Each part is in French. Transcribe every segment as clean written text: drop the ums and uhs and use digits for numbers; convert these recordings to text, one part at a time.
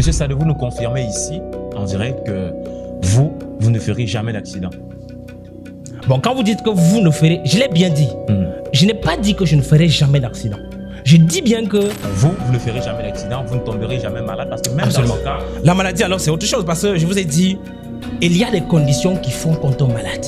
Monsieur Sadou, vous nous confirmez ici, en direct, que vous ne ferez jamais d'accident. Bon, quand vous dites que vous ne ferez... Je l'ai bien dit. Je n'ai pas dit que je ne ferai jamais d'accident. Je dis bien que... Vous ne ferez jamais d'accident, vous ne tomberez jamais malade, parce que même Absolument. dans ce cas... La maladie, alors, c'est autre chose, parce que je vous ai dit, il y a des conditions qui font qu'on tombe malade.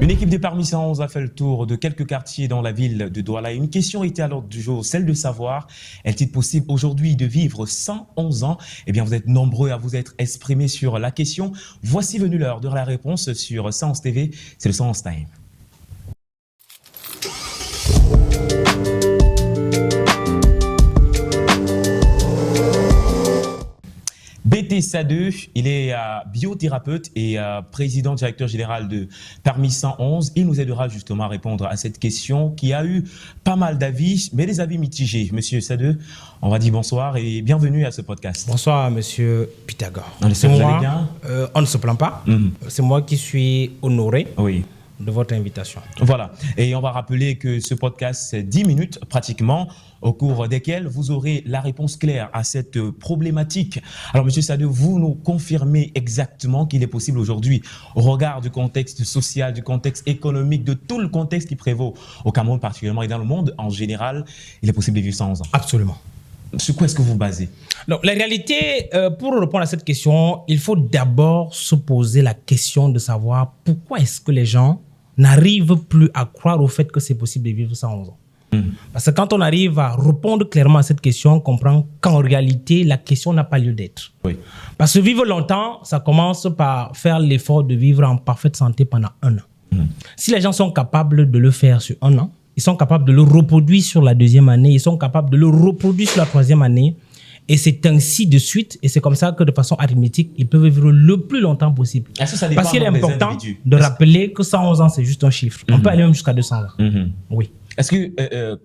Une équipe de Parmi 111 a fait le tour de quelques quartiers dans la ville de Douala. Une question était à l'ordre du jour, celle de savoir, est-il possible aujourd'hui de vivre 111 ans? Eh bien, vous êtes nombreux à vous être exprimés sur la question. Voici venue l'heure de la réponse sur 111 TV, c'est le 111 Time. BT Sadou, il est biothérapeute et président directeur général de Parmi 111. Il nous aidera justement à répondre à cette question qui a eu pas mal d'avis, mais des avis mitigés. Monsieur Sadou, on va dire bonsoir et bienvenue à ce podcast. Bonsoir, monsieur Pythagore. Vous allez bien? On ne se plaint pas. C'est moi qui suis honoré. Oui. De votre invitation. Voilà, et on va rappeler que ce podcast, c'est 10 minutes pratiquement, au cours desquelles vous aurez la réponse claire à cette problématique. Alors, monsieur Sadou, vous nous confirmez exactement qu'il est possible aujourd'hui, au regard du contexte social, du contexte économique, de tout le contexte qui prévaut au Cameroun particulièrement et dans le monde en général, il est possible de vivre 111 ans. Absolument. Sur quoi est-ce que vous basez? Donc, la réalité, pour répondre à cette question, il faut d'abord se poser la question de savoir pourquoi est-ce que les gens n'arrivent plus à croire au fait que c'est possible de vivre 111 ans. Parce que quand on arrive à répondre clairement à cette question, on comprend qu'en réalité, la question n'a pas lieu d'être. Oui. Parce que vivre longtemps, ça commence par faire l'effort de vivre en parfaite santé pendant 1 an. Si les gens sont capables de le faire sur 1 an, ils sont capables de le reproduire sur la 2e année, ils sont capables de le reproduire sur la 3e année, et c'est ainsi de suite, et c'est comme ça que de façon arithmétique, ils peuvent vivre le plus longtemps possible. Est-ce que ça dépend Parce qu'il est important individus? de rappeler que 111 ans, c'est juste un chiffre. On peut aller même jusqu'à 200 ans. Oui. Est-ce que,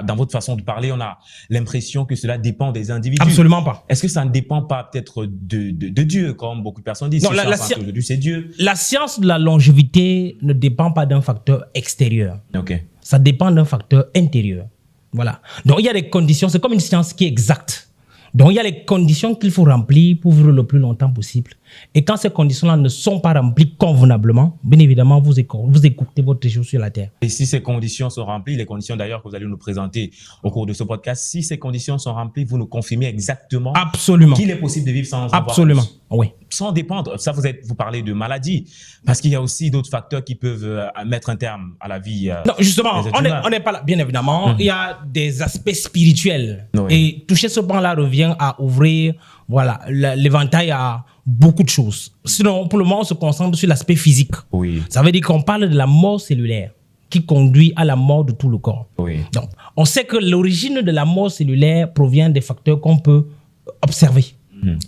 dans votre façon de parler, on a l'impression que cela dépend des individus? Absolument pas. Est-ce que ça ne dépend pas peut-être de Dieu, comme beaucoup de personnes disent? Non, Aujourd'hui, c'est Dieu. La science de la longévité ne dépend pas d'un facteur extérieur. Ok. Ça dépend d'un facteur intérieur. Voilà. Donc, il y a des conditions. C'est comme une science qui est exacte. Donc, il y a les conditions qu'il faut remplir pour vivre le plus longtemps possible. Et quand ces conditions-là ne sont pas remplies convenablement, bien évidemment, vous écoutez votre séjour sur la Terre. Et si ces conditions sont remplies, les conditions d'ailleurs que vous allez nous présenter au cours de ce podcast, si ces conditions sont remplies, vous nous confirmez exactement qu'il est possible de vivre sans Absolument, oui. Sans dépendre. Ça, vous parlez de maladie, parce qu'il y a aussi d'autres facteurs qui peuvent mettre un terme à la vie. Non, justement, on n'est pas là. Bien évidemment, il y a des aspects spirituels. Oui. Et toucher ce point-là revient à ouvrir l'éventail à beaucoup de choses. Sinon, pour le moment, on se concentre sur l'aspect physique. Oui. Ça veut dire qu'on parle de la mort cellulaire qui conduit à la mort de tout le corps. Oui. Donc, on sait que l'origine de la mort cellulaire provient des facteurs qu'on peut observer.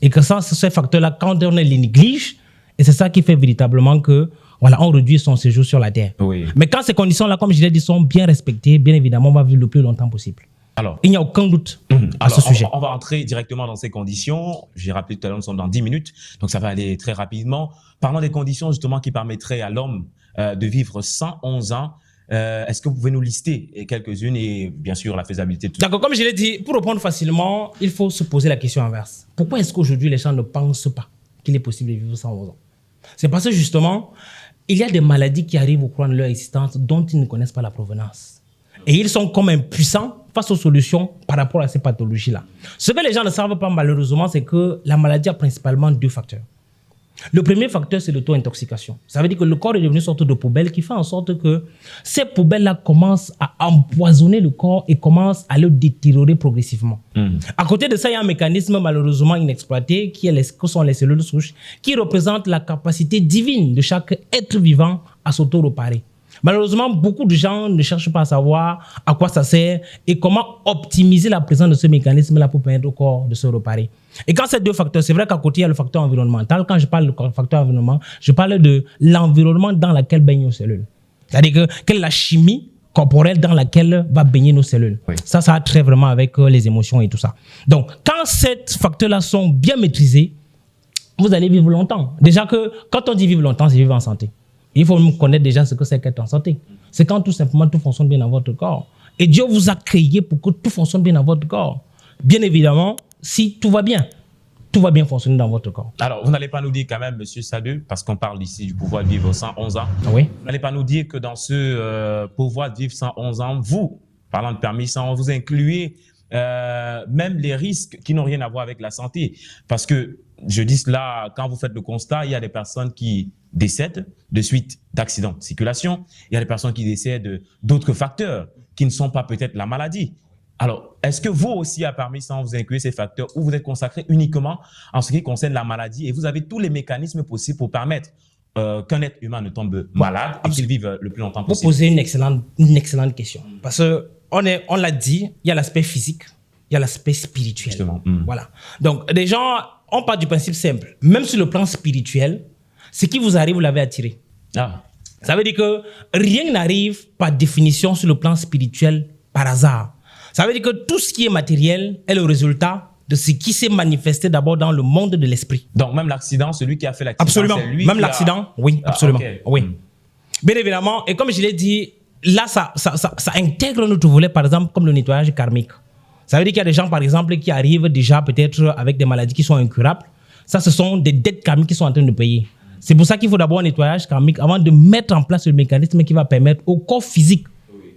Et que sans ces facteurs-là, quand on les néglige, et c'est ça qui fait véritablement que on réduit son séjour sur la Terre. Oui. Mais quand ces conditions-là, comme je l'ai dit, sont bien respectées, bien évidemment, on va vivre le plus longtemps possible. Alors, il n'y a aucun doute à ce sujet. On va entrer directement dans ces conditions. J'ai rappelé tout à l'heure, nous sommes dans 10 minutes, donc ça va aller très rapidement. Parlons des conditions justement qui permettraient à l'homme de vivre 111 ans. Est-ce que vous pouvez nous lister quelques-unes et bien sûr la faisabilité de tout? D'accord, comme je l'ai dit, pour répondre facilement, il faut se poser la question inverse. Pourquoi est-ce qu'aujourd'hui les gens ne pensent pas qu'il est possible de vivre 111 ans? C'est parce que justement, il y a des maladies qui arrivent au cours de leur existence dont ils ne connaissent pas la provenance. Et ils sont comme impuissants face aux solutions par rapport à ces pathologies-là. Ce que les gens ne savent pas malheureusement, c'est que la maladie a principalement 2 facteurs. Le premier facteur, c'est l'auto-intoxication. Ça veut dire que le corps est devenu une sorte de poubelle qui fait en sorte que ces poubelles-là commencent à empoisonner le corps et commencent à le détériorer progressivement. À côté de ça, il y a un mécanisme malheureusement inexploité que sont les cellules souches qui représentent la capacité divine de chaque être vivant à s'auto-réparer. Malheureusement, beaucoup de gens ne cherchent pas à savoir à quoi ça sert et comment optimiser la présence de ce mécanisme-là pour permettre au corps de se réparer. Et quand ces 2 facteurs, c'est vrai qu'à côté, il y a le facteur environnemental. Quand je parle de facteur environnement, je parle de l'environnement dans lequel baignent nos cellules. C'est-à-dire quelle est la chimie corporelle dans laquelle va baigner nos cellules. Oui. Ça a trait vraiment avec les émotions et tout ça. Donc, quand ces facteurs-là sont bien maîtrisés, vous allez vivre longtemps. Déjà que quand on dit vivre longtemps, c'est vivre en santé. Il faut connaître déjà ce que c'est qu'être en santé. C'est quand tout simplement tout fonctionne bien dans votre corps. Et Dieu vous a créé pour que tout fonctionne bien dans votre corps. Bien évidemment, si tout va bien. tout va bien fonctionner dans votre corps. Alors, vous n'allez pas nous dire quand même, Monsieur Sadeu, parce qu'on parle ici du pouvoir de vivre 111 ans, Oui. vous n'allez pas nous dire que dans ce pouvoir de vivre 111 ans, vous, parlant de permis 111, vous incluez même les risques qui n'ont rien à voir avec la santé. Parce que, je dis cela, quand vous faites le constat, il y a des personnes qui décèdent de suite d'accidents de circulation, il y a des personnes qui décèdent d'autres facteurs qui ne sont pas peut-être la maladie. Alors, est-ce que vous aussi, à parmi ça, vous incluez ces facteurs ou vous êtes consacré uniquement en ce qui concerne la maladie et vous avez tous les mécanismes possibles pour permettre qu'un être humain ne tombe malade et qu'il vive le plus longtemps possible? Vous posez une excellente question. Parce que on l'a dit, il y a l'aspect physique, il y a l'aspect spirituel. Justement. Voilà. Donc, des gens, on part du principe simple. Même sur le plan spirituel, ce qui vous arrive, vous l'avez attiré. Ah. Ça veut dire que rien n'arrive par définition sur le plan spirituel par hasard. Ça veut dire que tout ce qui est matériel est le résultat de ce qui s'est manifesté d'abord dans le monde de l'esprit. Donc, même l'accident, celui qui a fait l'accident, Absolument. c'est lui Même qui l'accident, oui, absolument. Okay. Oui. Bien évidemment, et comme je l'ai dit, là, ça intègre notre volet, par exemple, comme le nettoyage karmique. Ça veut dire qu'il y a des gens, par exemple, qui arrivent déjà peut-être avec des maladies qui sont incurables. Ça, ce sont des dettes karmiques qui sont en train de payer. C'est pour ça qu'il faut d'abord un nettoyage karmique avant de mettre en place le mécanisme qui va permettre au corps physique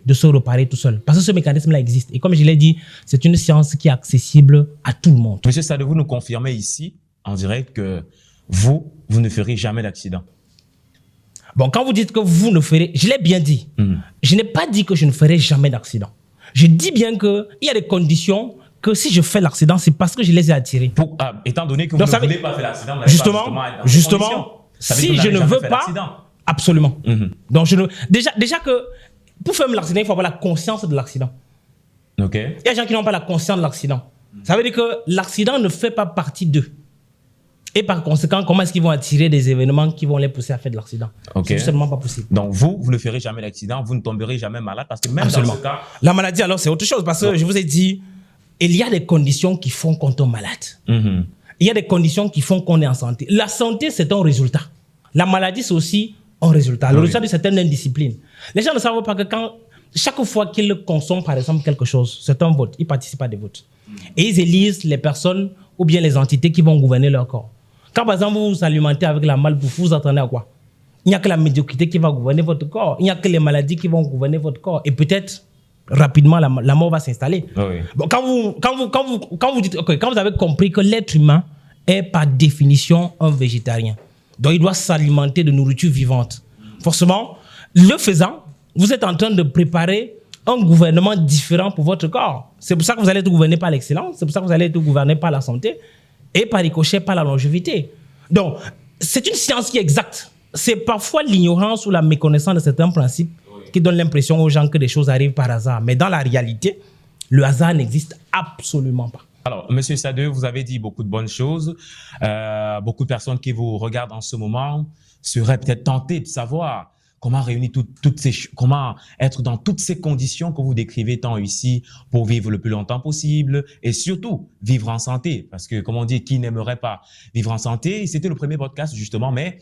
de se réparer tout seul. Parce que ce mécanisme-là existe. Et comme je l'ai dit, c'est une science qui est accessible à tout le monde. Monsieur Sadeu, vous nous confirmez ici, en direct, que vous ne ferez jamais d'accident. Bon, quand vous dites que vous ne ferez... Je l'ai bien dit. Je n'ai pas dit que je ne ferai jamais d'accident. Je dis bien qu'il y a des conditions que si je fais l'accident, c'est parce que je les ai attirés. Étant donné que vous ne voulez pas faire l'accident, vous justement, si je ne veux pas... Absolument. Donc, déjà que... Pour faire l'accident, il faut avoir la conscience de l'accident. Ok. Il y a des gens qui n'ont pas la conscience de l'accident. Ça veut dire que l'accident ne fait pas partie d'eux. Et par conséquent, comment est-ce qu'ils vont attirer des événements qui vont les pousser à faire de l'accident? C'est tout simplement pas possible. Donc vous ne ferez jamais d'accident, vous ne tomberez jamais malade parce que même Absolument. dans ce cas... La maladie, alors, c'est autre chose parce que je vous ai dit, il y a des conditions qui font qu'on tombe malade. Il y a des conditions qui font qu'on est en santé. La santé, c'est un résultat. La maladie, c'est aussi un résultat. Le résultat de certaines indisciplines. Les gens ne savent pas que chaque fois qu'ils consomment, par exemple, quelque chose, c'est un vote. Ils participent à des votes. Et ils élisent les personnes ou bien les entités qui vont gouverner leur corps. Quand, par exemple, vous vous alimentez avec la malbouffe, vous attendez à quoi? Il n'y a que la médiocrité qui va gouverner votre corps. Il n'y a que les maladies qui vont gouverner votre corps. Et peut-être, rapidement, la mort va s'installer. Bon, quand vous dites, quand vous avez compris que l'être humain est par définition un végétarien, donc il doit s'alimenter de nourriture vivante. Forcément, le faisant, vous êtes en train de préparer un gouvernement différent pour votre corps. C'est pour ça que vous allez être gouverné par l'excellence, c'est pour ça que vous allez être gouverné par la santé et par ricochet par la longévité. Donc, c'est une science qui est exacte. C'est parfois l'ignorance ou la méconnaissance de certains principes qui donne l'impression aux gens que des choses arrivent par hasard. Mais dans la réalité, le hasard n'existe absolument pas. Alors, Monsieur Sadeu, vous avez dit beaucoup de bonnes choses. Beaucoup de personnes qui vous regardent en ce moment seraient peut-être tentées de savoir comment réunir comment être dans toutes ces conditions que vous décrivez tant ici pour vivre le plus longtemps possible et surtout vivre en santé. Parce que, comme on dit, qui n'aimerait pas vivre en santé? C'était le premier podcast, justement, mais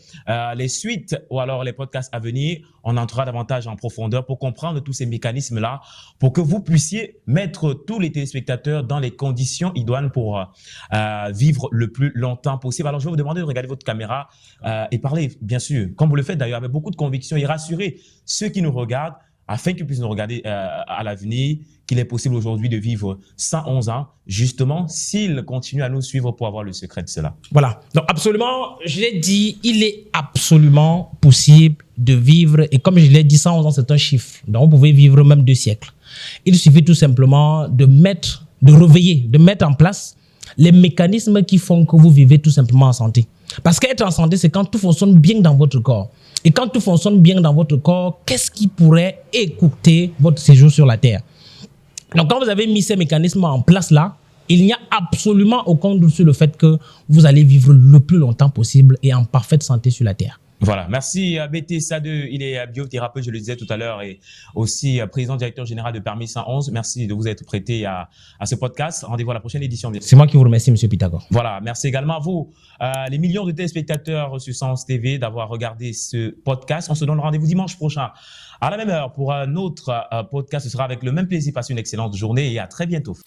les suites ou alors les podcasts à venir, on entrera davantage en profondeur pour comprendre tous ces mécanismes-là, pour que vous puissiez mettre tous les téléspectateurs dans les conditions idoines pour vivre le plus longtemps possible. Alors, je vais vous demander de regarder votre caméra et parler, bien sûr, comme vous le faites d'ailleurs, avec beaucoup de conviction et rassurer ceux qui nous regardent afin qu'ils puissent nous regarder à l'avenir, qu'il est possible aujourd'hui de vivre 111 ans, justement, s'ils continuent à nous suivre pour avoir le secret de cela. Voilà. Donc, absolument, je l'ai dit, il est absolument possible de vivre, et comme je l'ai dit, 111 ans, c'est un chiffre. Donc, vous pouvez vivre même 2 siècles. Il suffit tout simplement de réveiller, de mettre en place les mécanismes qui font que vous vivez tout simplement en santé. Parce qu'être en santé, c'est quand tout fonctionne bien dans votre corps. Et quand tout fonctionne bien dans votre corps, qu'est-ce qui pourrait écouter votre séjour sur la Terre? Donc, quand vous avez mis ces mécanismes en place là, il n'y a absolument aucun doute sur le fait que vous allez vivre le plus longtemps possible et en parfaite santé sur la Terre. Voilà, merci B.T. Sadeu, il est biothérapeute, je le disais tout à l'heure, et aussi président directeur général de Permis 111. Merci de vous être prêté à ce podcast. Rendez-vous à la prochaine édition. C'est moi qui vous remercie, Monsieur Pythagore. Voilà, merci également à vous, les millions de téléspectateurs sur 111 TV, d'avoir regardé ce podcast. On se donne rendez-vous dimanche prochain à la même heure pour un autre podcast. Ce sera avec le même plaisir. Passez une excellente journée et à très bientôt.